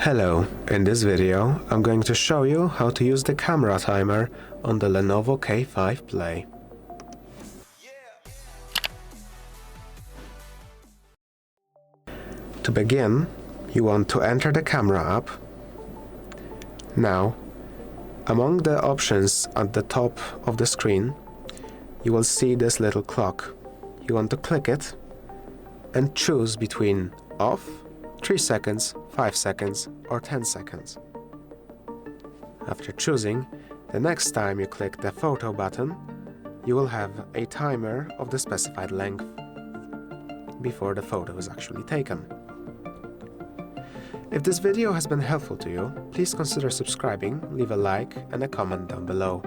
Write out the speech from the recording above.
Hello, in this video I'm going to show you how to use the camera timer on the LENOVO K5 Play. To begin, you want to enter the camera app. Now, among the options at the top of the screen, you will see this little clock. You want to click it and choose between off, 3 seconds, 5 seconds or 10 seconds. After choosing, the next time you click the photo button, you will have a timer of the specified length before the photo is actually taken. If this video has been helpful to you, please consider subscribing, leave a like and a comment down below.